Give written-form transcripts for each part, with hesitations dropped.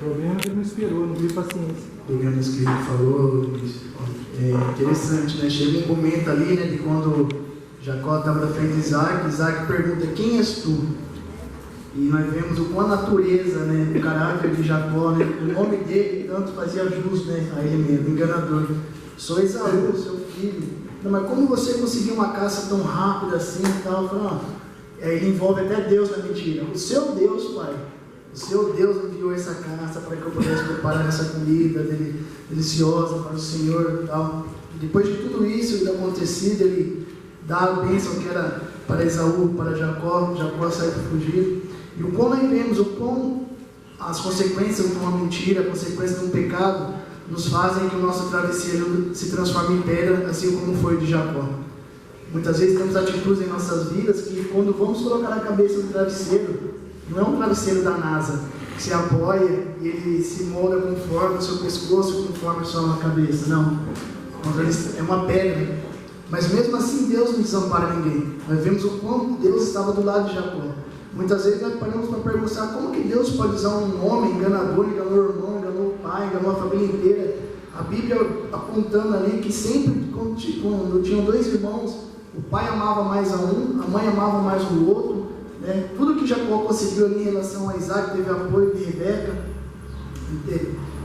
problema é que ele não esperou, não teve paciência. Pegando isso que ele falou, é interessante, né? Chega um momento ali, né, de quando Jacó estava na frente de Isaac, Isaac pergunta: quem és tu? E nós vemos o quão a natureza, né, o caráter de Jacó, né, o nome dele tanto fazia jus, né, a ele mesmo, enganador. Sou Esaú, seu filho. Não, mas como você conseguiu uma caça tão rápida assim e tal? Ele envolve até Deus na mentira. O seu Deus, pai, o seu Deus enviou essa caça para que eu pudesse preparar essa comida deliciosa para o Senhor e tal. Depois de tudo isso acontecido, ele dá a bênção que era para Esaú, para Jacó sai para fugir. E o quão nós vemos, o quão as consequências de uma mentira, a consequência de um pecado, nos fazem que o nosso travesseiro se transforme em pedra, assim como foi o de Jacó. Muitas vezes temos atitudes em nossas vidas que, quando vamos colocar a cabeça no travesseiro, não é um travesseiro da NASA, que se apoia e ele se molda conforme o seu pescoço, conforme a sua cabeça. Não. É uma pedra. Mas mesmo assim, Deus não desampara ninguém. Nós vemos o quanto Deus estava do lado de Jacó. Muitas vezes nós paramos para perguntar como que Deus pode usar um homem enganador, enganou o irmão, enganou o pai, enganou a família inteira. A Bíblia apontando ali que sempre, quando tinham dois irmãos, o pai amava mais a um, a mãe amava mais o outro, né? Tudo que Jacó conseguiu ali em relação a Isaac, teve apoio de Rebeca.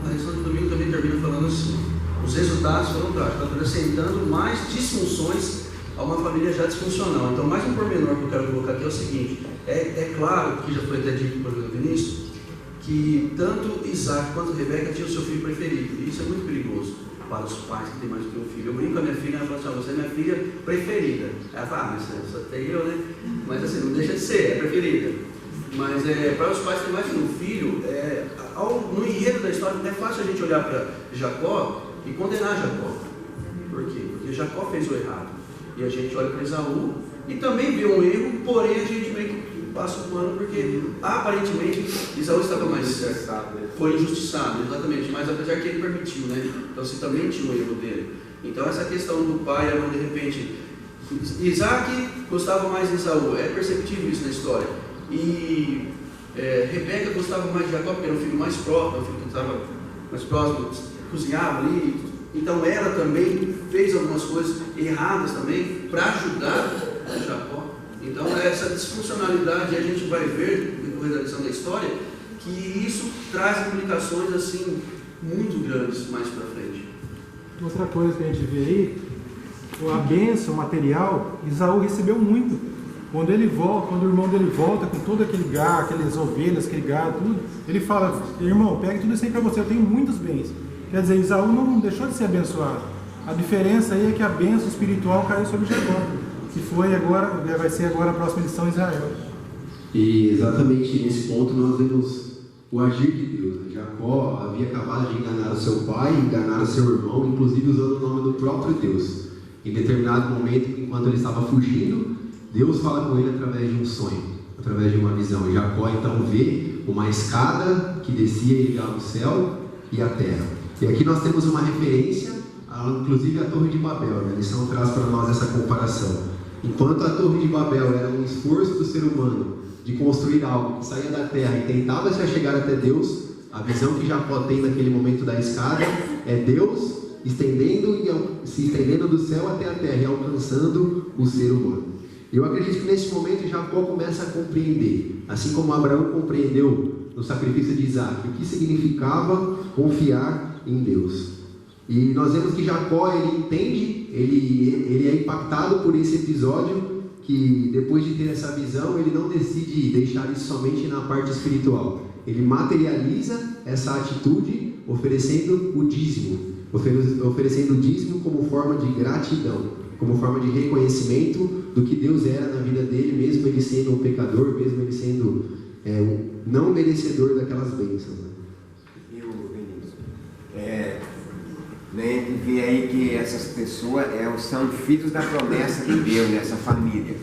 A lição do domingo também termina falando assim: os resultados foram trágicos, acrescentando mais disfunções a uma família já disfuncional. Então, mais um pormenor que eu quero colocar aqui é o seguinte: é claro, que já foi até dito pelo Vinícius, que tanto Isaac quanto Rebeca tinham o seu filho preferido, e isso é muito perigoso para os pais que têm mais do que um filho. Eu brinco com a minha filha, ela fala assim: você é minha filha preferida. Ela fala: mas só tem eu, né? Mas assim, não deixa de ser, é preferida. Mas para os pais que têm mais de um filho, no enredo da história, não é fácil a gente olhar para Jacó e condenar Jacó. Por quê? Porque Jacó fez o errado. E a gente olha para Esaú e também vê um erro, porém a gente meio que passa o pano, porque aparentemente Esaú estava mais certo, foi injustiçado, exatamente, mas apesar que ele permitiu, né? Então você também tinha o erro dele. Então essa questão do pai, de repente, Isaac gostava mais de Esaú, é perceptível isso na história. E Rebeca gostava mais de Jacó, porque era o filho mais próximo, o filho que estava mais próximo, cozinhava ali. Então ela também fez algumas coisas erradas também para ajudar Jacó. Então essa disfuncionalidade a gente vai ver no decorrer da lição da história que isso traz implicações assim muito grandes mais para frente. Outra coisa que a gente vê aí, a bênção material, Esaú recebeu muito. Quando ele volta, quando o irmão dele volta com todo aquele gado, aquelas ovelhas, aquele gado, tudo, ele fala: irmão, pega tudo isso aí para você, eu tenho muitos bens. Quer dizer, Esaú não deixou de ser abençoado. A diferença aí é que a bênção espiritual caiu sobre Jacó, que foi agora, vai ser agora a próxima lição em Israel. E exatamente nesse ponto nós vemos o agir de Deus. Jacó havia acabado de enganar o seu pai, enganar o seu irmão, inclusive usando o nome do próprio Deus. Em determinado momento, enquanto ele estava fugindo, Deus fala com ele através de um sonho, através de uma visão. E Jacó então vê uma escada que descia e ligava o céu e a terra. E aqui nós temos uma referência, inclusive a Torre de Babel. A lição traz para nós essa comparação. Enquanto a Torre de Babel era um esforço do ser humano de construir algo que saía da terra e tentava se chegar até Deus, a visão que Jacó tem naquele momento da escada é Deus se estendendo do céu até a terra e alcançando o ser humano. Eu acredito que nesse momento Jacó começa a compreender, assim como Abraão compreendeu no sacrifício de Isaac, o que significava confiar em Deus. E nós vemos que Jacó, ele entende, ele é impactado por esse episódio, que depois de ter essa visão, ele não decide deixar isso somente na parte espiritual. Ele materializa essa atitude oferecendo o dízimo, oferecendo o dízimo como forma de gratidão, como forma de reconhecimento do que Deus era na vida dele, mesmo ele sendo um pecador, mesmo ele sendo um não merecedor daquelas bênçãos. Viu, Vinícius? A gente vê aí que essas pessoas são filhos da promessa de Deus, nessa família.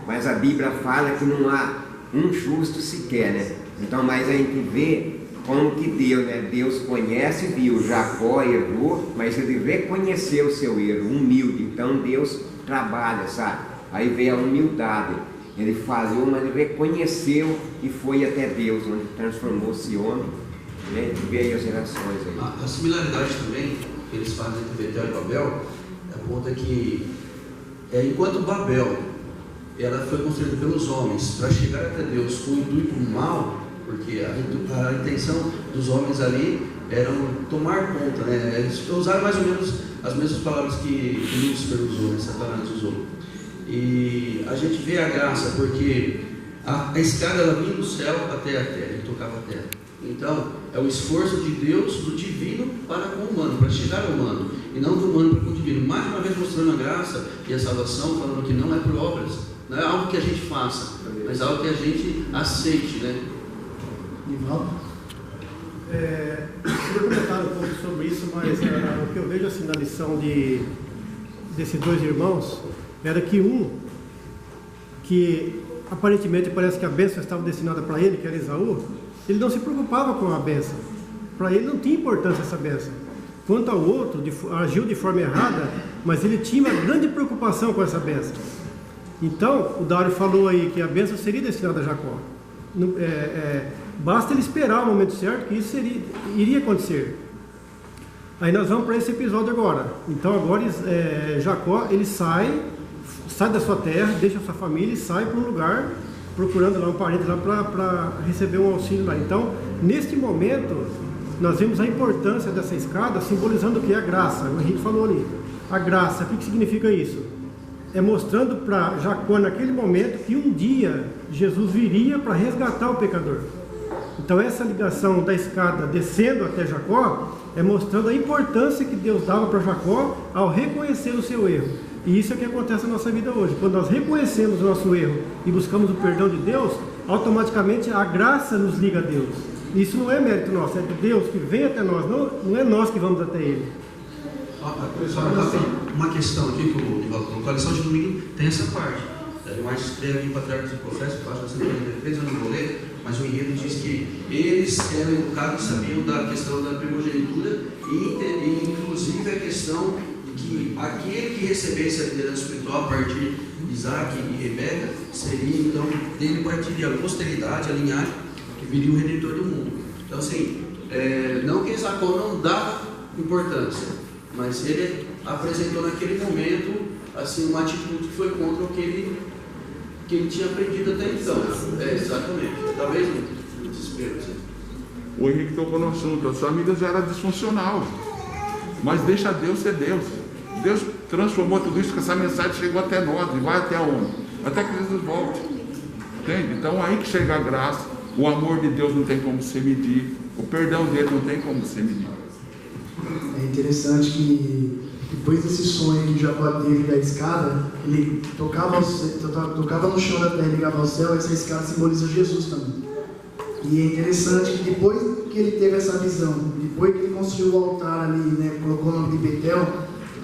Mas a Bíblia fala que não há um justo sequer, né? Então, mas a gente vê como que Deus, né? Deus conhece, viu, Jacó errou, mas ele reconheceu o seu erro, humilde. Então Deus trabalha, sabe? Aí veio a humildade. Ele falhou, mas ele reconheceu e foi até Deus, onde transformou-se homem A gente vê aí as relações aí. A similaridade também que eles fazem entre Betel e Babel aponta que enquanto Babel ela foi construída pelos homens para chegar até Deus com o intuito mal, porque a intenção dos homens ali era tomar conta, né? Eles usaram mais ou menos as mesmas palavras que Lúcifer usou, né? Satanás usou. E a gente vê a graça porque a escada ela vinha do céu até a terra, ele tocava a terra. Então, é o esforço de Deus, do divino para com o humano, para chegar ao humano, e não do humano para com o divino. Mais uma vez mostrando a graça e a salvação, falando que não é por obras, não é algo que a gente faça, mas algo que a gente aceite, né? Nivaldo? Eu vou comentar um pouco sobre isso, mas o que eu vejo assim na lição desses dois irmãos era que aparentemente parece que a bênção estava destinada para ele, que era Esaú. Ele não se preocupava com a bênção. Para ele não tinha importância essa bênção. Quanto ao outro, agiu de forma errada, mas ele tinha uma grande preocupação com essa bênção. Então, o Dário falou aí que a bênção seria destinada a Jacó. Basta ele esperar o momento certo que isso iria acontecer. Aí nós vamos para esse episódio agora. Então agora Jacó ele sai da sua terra, deixa a sua família e sai para um lugar procurando lá um parente lá para receber um auxílio lá. Então, neste momento, nós vemos a importância dessa escada simbolizando o que é a graça. O Henrique falou ali. A graça, o que significa isso? É mostrando para Jacó naquele momento que um dia Jesus viria para resgatar o pecador. Então essa ligação da escada descendo até Jacó é mostrando a importância que Deus dava para Jacó ao reconhecer o seu erro. E isso é o que acontece na nossa vida hoje. Quando nós reconhecemos o nosso erro e buscamos o perdão de Deus, automaticamente a graça nos liga a Deus. Isso não é mérito nosso, é de Deus que vem até nós, não é nós que vamos até Ele. Só uma questão aqui que o Nivaldo colocou. A lição de domingo tem essa parte. Mas escreve em Patriarcas e Profetas, página 143, eu não vou ler, mas o enredo diz que eles eram educados e sabiam da questão da primogenitura e inclusive a questão de que aquele que recebesse a liderança espiritual a partir de Isaac e Rebeca seria, então, dele partiria a posteridade, a linhagem, que viria o Redentor do mundo. Então, assim, não que Jacó não dava importância, mas ele apresentou naquele momento assim, uma atitude que foi contra o que ele tinha aprendido até então. Exatamente. Talvez no desespero. Assim. O Henrique tocou no assunto. A família já era disfuncional. Mas deixa Deus ser Deus. Deus transformou tudo isso, que essa mensagem chegou até nós. E vai até onde? Até que Jesus volte. Entende? Então aí que chega a graça. O amor de Deus não tem como se medir. O perdão dele não tem como se medir. É interessante que depois desse sonho que Jacó teve da escada, ele tocava no chão da terra e ligava ao céu. Essa escada simboliza Jesus também. E é interessante que depois que ele teve essa visão, depois que ele construiu o altar ali, né, colocou o nome de Betel,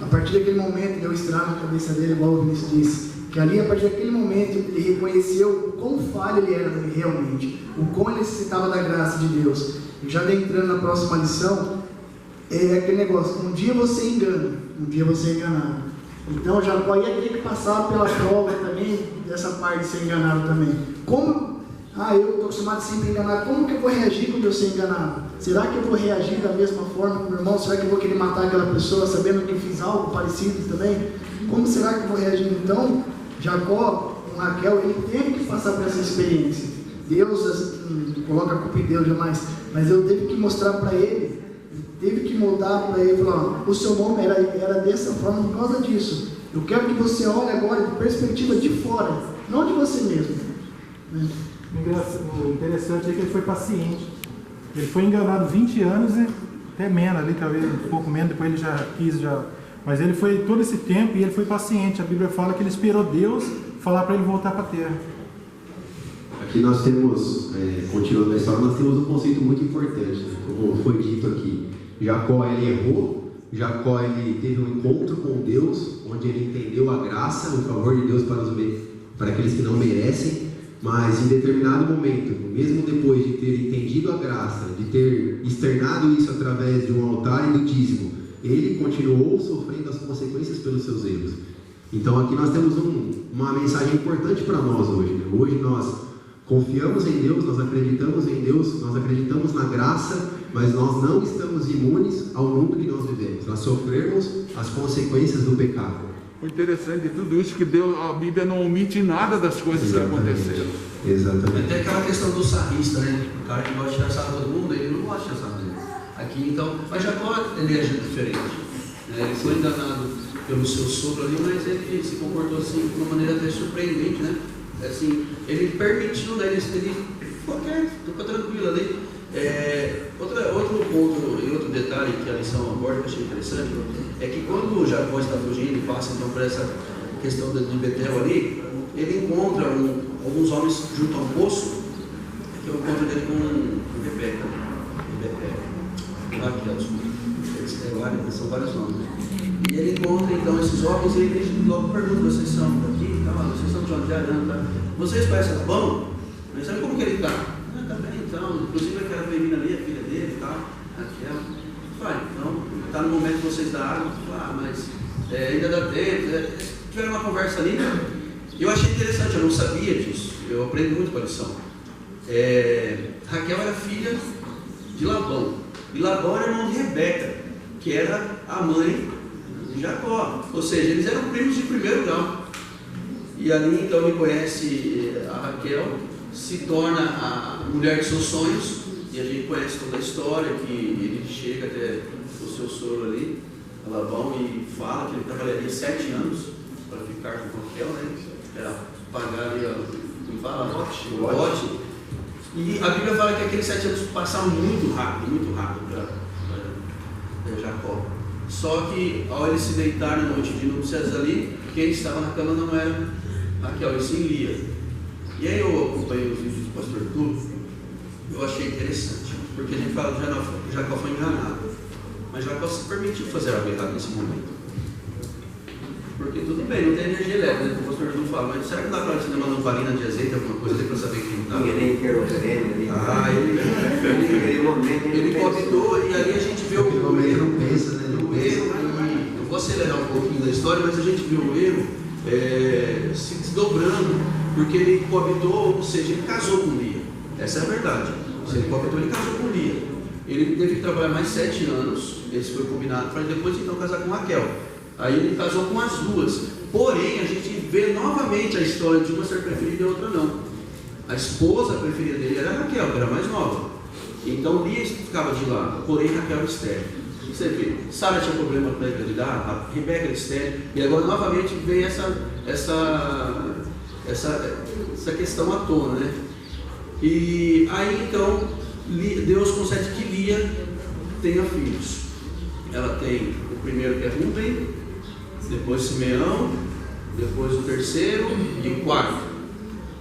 a partir daquele momento deu estrago na cabeça dele, igual o Vinícius disse, que ali a partir daquele momento ele reconheceu o quão falho ele era realmente, o quão ele necessitava da graça de Deus. E já adentrando na próxima lição, é aquele negócio, um dia você engana, um dia você é enganado. Então Jacó ia ter que passar pela prova também, dessa parte de ser enganado também. Como? Eu estou acostumado a ser enganado, como que eu vou reagir quando eu ser enganado? Será que eu vou reagir da mesma forma com meu irmão? Será que eu vou querer matar aquela pessoa sabendo que eu fiz algo parecido também? Como será que eu vou reagir? Então, Jacó, com Raquel, ele teve que passar por essa experiência. Deus, não coloca a culpa em Deus jamais, mas eu teve que mostrar para ele, teve que moldar para ele, falar, o seu nome era dessa forma por causa disso. Eu quero que você olhe agora de perspectiva de fora, não de você mesmo. O interessante é que ele foi paciente. Ele foi enganado 20 anos e até menos ali, talvez um pouco menos, depois ele já quis, mas ele foi todo esse tempo e ele foi paciente. A Bíblia fala que ele esperou Deus falar para ele voltar para a terra. Aqui nós temos, continuando a história, nós temos um conceito muito importante, né? Como foi dito aqui. Jacó ele errou, Jacó ele teve um encontro com Deus, onde ele entendeu a graça, o favor de Deus para aqueles que não merecem, mas em determinado momento, mesmo depois de ter entendido a graça, de ter externado isso através de um altar e do dízimo, ele continuou sofrendo as consequências pelos seus erros. Então aqui nós temos uma mensagem importante para nós hoje, né? Hoje nós confiamos em Deus, nós acreditamos em Deus, nós acreditamos na graça, mas nós não estamos imunes ao mundo que nós vivemos. Nós sofremos as consequências do pecado. O interessante de tudo isso é que Deus, a Bíblia não omite nada das coisas que aconteceram. Exatamente. Tem aquela questão do sarrista, né? O cara que gosta de tirar sarro todo mundo, ele não gosta de tirar sarro dele. Aqui então, mas Jacó ele agiu diferente. Ele foi enganado pelo seu sogro ali, mas ele se comportou assim de uma maneira até surpreendente, né? Assim, ele permitiu, né? Ele ficou quieto, ficou tranquilo ali. Outro ponto e outro detalhe que a lição aborda, que eu achei interessante, é que quando o Jacó está fugindo e passa então por essa questão de Betel ali, ele encontra alguns homens junto a um poço, que é o encontro dele com Rebeca. São vários nomes. E ele encontra então esses homens e ele logo pergunta: vocês são daqui? Vocês são de onde? Arã? Vocês conhecem Labão? Mas sabe como que ele está? Está bem, então. Inclusive aquela menina ali, a filha dele e tal. Aquela. Então, está no momento de vocês dar água. Mas ainda dá tempo. Tiveram uma conversa ali, né? Eu achei interessante, eu não sabia disso. Eu aprendi muito com a lição. Raquel era filha de Labão. E Labão era irmão de Rebeca, que era a mãe de Jacó. Ou seja, eles eram primos de primeiro grau. E ali então ele conhece a Raquel, se torna a mulher de seus sonhos. E a gente conhece toda a história, que ele chega até o seu sogro ali, Labão, e fala que ele trabalharia 7 anos para ficar com Raquel, né? Era pagar ali o lote. E a Bíblia fala que aqueles 7 anos passaram muito rápido para Jacó. Só que ao ele se deitar na noite de núpcias ali, quem estava na cama não era Raquel, e sim Lia. E aí eu acompanhei os vídeos do pastor Clube, eu achei interessante, porque a gente fala que Jacó foi enganado, mas Jacó se permitiu fazer algo errado nesse momento. Porque tudo bem, não tem energia elétrica, né? O pastor não fala, mas será que não dá para você dar uma lamparina de azeite, alguma coisa ali para saber quem está? Ele querosene ali. Ele coabitou, e aí a gente vê o erro. Eu vou acelerar um pouquinho da história, mas a gente viu o erro se desdobrando, porque ele coabitou, ou seja, ele casou com Lia. Essa é a verdade. Se ele coabitou, ele casou com Lia. Ele teve que trabalhar mais 7 anos, esse foi combinado, para depois então casar com Raquel. Aí ele casou com as duas. Porém, a gente vê novamente a história de uma ser preferida e a outra não. A esposa preferida dele era Raquel, que era mais nova. Então Lia ficava de lado, porém Raquel era estéril. Você vê, Sara tinha problema para engravidar, a Rebeca era estéril, e agora novamente vem essa questão à tona, né? E aí então Deus concede que Lia tenha filhos. Ela tem o primeiro, que é Rúben, depois Simeão, depois o terceiro e o quarto,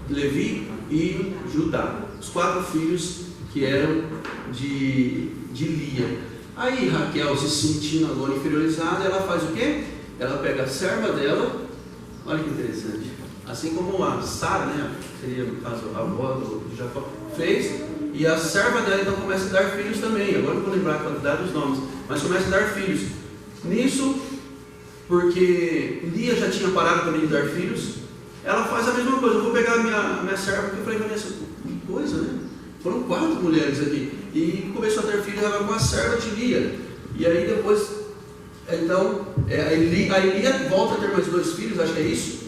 Levi e Judá, os 4 filhos que eram de Lia. Aí Raquel, se sentindo agora inferiorizada, ela faz o quê? Ela pega a serva dela, olha que interessante, assim como a Sara, né, seria no caso a avó de Jacó, fez, e a serva dela então começa a dar filhos também. Agora não vou lembrar a quantidade dos nomes, mas começa a dar filhos. Nisso, porque Lia já tinha parado também de dar filhos, ela faz a mesma coisa. Eu vou pegar a minha serva, porque eu falei, Vanessa, que coisa, né? Foram 4 mulheres aqui. E começou a ter filhos ela com a serva de Lia. E aí depois, então, aí Lia volta a ter mais 2 filhos, acho que é isso,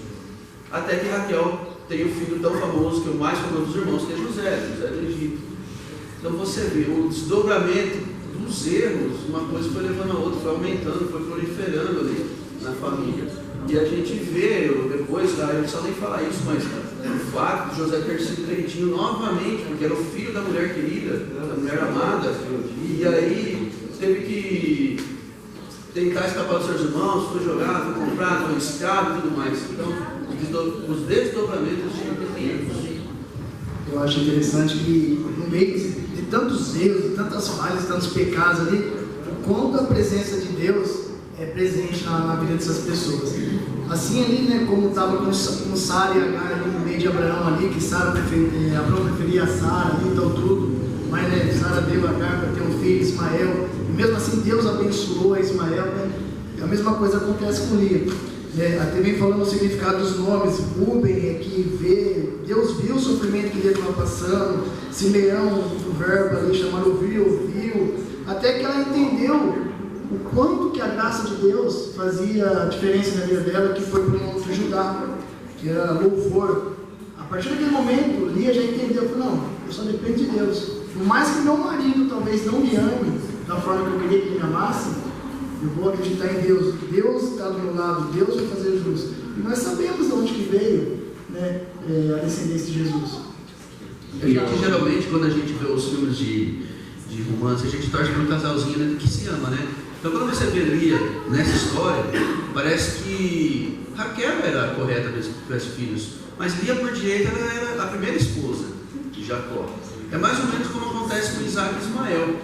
até que Raquel tem um filho tão famoso, que é o mais famoso dos irmãos, que é José do Egito. Então você vê o desdobramento dos erros, uma coisa foi levando a outra, foi aumentando, foi proliferando ali na família. E a gente vê, depois, eu não só nem falar isso, mas o fato de José ter sido crentino novamente, porque era o filho da mulher querida, da mulher amada, e aí teve que tentar escapar dos seus irmãos, foi jogado, foi comprado, foi escravo e tudo mais. Então, os desdobramentos de erros. Eu acho interessante que no meio de tantos erros, de tantas falhas, tantos pecados ali, o quanto a presença de Deus é presente na vida dessas pessoas. Assim ali, né, como estava com Sara e Agar ali no meio de Abraão ali, que Abraão preferia a Sara ali, então tudo, mas né, Sara deu a Agar para ter um filho, Ismael, e mesmo assim Deus abençoou a Ismael, né? A mesma coisa acontece com Lia. Até bem falando o significado dos nomes. Rubem é que Deus viu o sofrimento que ele estava passando. Simeão, o verbo ali chamado ouviu. Até que ela entendeu o quanto que a graça de Deus fazia diferença na vida dela, que foi para o mundo de Judá, que era louvor. A partir daquele momento, Lia já entendeu, falou, não, eu só dependo de Deus. Por mais que meu marido talvez não me ame da forma que eu queria que ele me amasse, eu vou acreditar em Deus. Deus está do meu lado, Deus vai fazer jus. E nós sabemos de onde que veio, né, a descendência de Jesus. Geralmente, quando a gente vê os filmes de romance, a gente torce para um casalzinho, né, que se ama, né? Então, quando você vê Lia nessa história, parece que Raquel era a correta mesmo que tivesse filhos, mas Lia, por direito, ela era a primeira esposa de Jacó. É mais ou menos como acontece com Isaac e Ismael.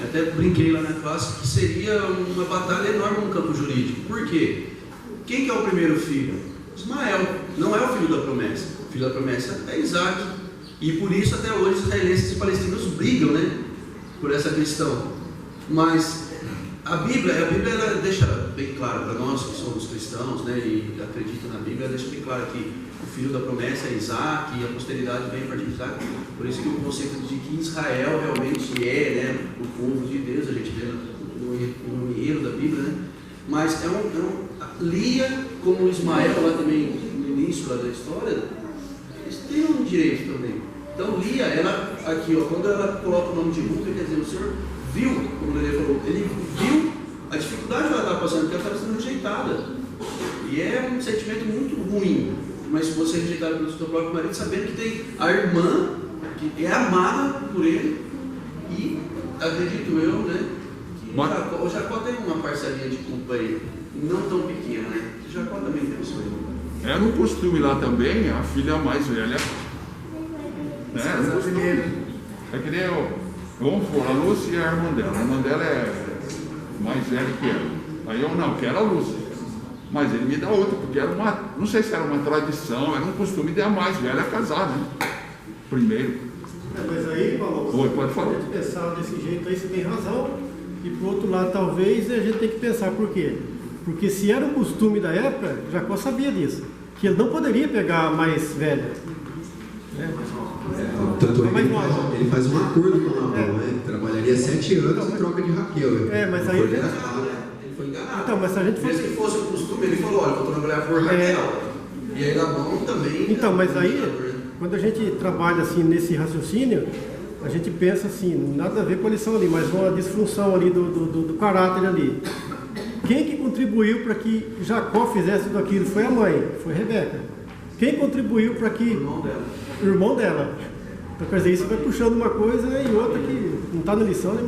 Eu até brinquei lá na classe que seria uma batalha enorme no campo jurídico. Por quê? Quem que é o primeiro filho? Ismael. Não é o filho da promessa. O filho da promessa é Isaac. E por isso até hoje os israelenses e palestinos brigam, né, por essa questão. Mas a Bíblia ela deixa bem claro para nós que somos cristãos, né, e acreditam na Bíblia, ela deixa bem claro que o filho da promessa é Isaac e a posteridade vem a partir de Isaac. Por isso que o conceito de que Israel realmente é, né, o povo de Deus, a gente vê no enredo da Bíblia, né? Mas Lia, como Ismael lá também no início lá da história, eles têm um direito também. Então Lia, ela aqui, ó, quando ela coloca o nome de Rubem, quer dizer, o Senhor viu, como ele falou, ele viu a dificuldade que ela estava passando, porque ela estava sendo rejeitada. E é um sentimento muito ruim, mas você é rejeitado pelo seu próprio marido, sabendo que tem a irmã que é amada por ele, e acredito eu, né, que o Jacó tem uma parcelinha de culpa aí, não tão pequena, né? O Jacó também tem o seu irmão. É no costume lá também, a filha mais velha. No costume. É que nem vamos for, a Lúcia e a irmã dela. A irmã dela é mais velha que ela. Aí eu não, quero a Lúcia. Mas ele me dá outra, porque era não sei se era uma tradição, era um costume de a mais velha casar, né? Primeiro. Mas aí, Paulo, pode falar. A gente pensar desse jeito aí, você tem razão. E por outro lado, talvez a gente tem que pensar por quê? Porque se era um costume da época, Jacó sabia disso, que ele não poderia pegar a mais velha. Né? Tanto é que ele faz um acordo com Labão, né? Trabalharia 7 anos em troca de Raquel. Né? Mas aí ele foi enganado. Então, mas se a gente fosse... Mesmo que fosse o costume, ele falou, olha, vou trabalhar por Raquel. E aí Labão também... Então, mas aí, quando a gente trabalha assim nesse raciocínio, a gente pensa assim, nada a ver com a lição ali, mas uma disfunção ali do caráter ali. Quem que contribuiu para que Jacó fizesse tudo aquilo? Foi a mãe, foi Rebeca. Quem contribuiu para que... O irmão dela. Então, quer dizer, isso vai puxando uma coisa e outra que não está na lição, né?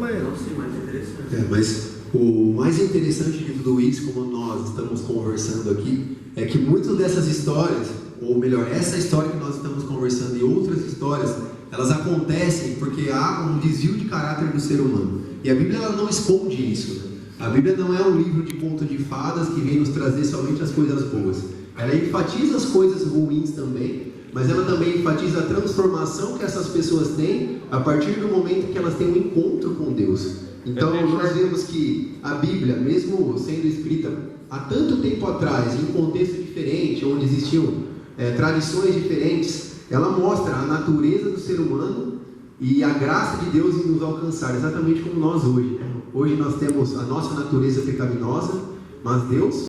Mas o mais interessante de tudo isso, como nós estamos conversando aqui, é que muitas dessas histórias, ou melhor, essa história que nós estamos conversando e outras histórias, elas acontecem porque há um desvio de caráter do ser humano. E a Bíblia ela não esconde isso. Né? A Bíblia não é um livro de conto de fadas que vem nos trazer somente as coisas boas. Ela enfatiza as coisas ruins também, mas ela também enfatiza a transformação que essas pessoas têm a partir do momento que elas têm um encontro com Deus. Então nós vemos que a Bíblia, mesmo sendo escrita há tanto tempo atrás, em um contexto diferente, onde existiam tradições diferentes, ela mostra a natureza do ser humano e a graça de Deus em nos alcançar, exatamente como nós hoje. Hoje nós temos a nossa natureza pecaminosa, mas Deus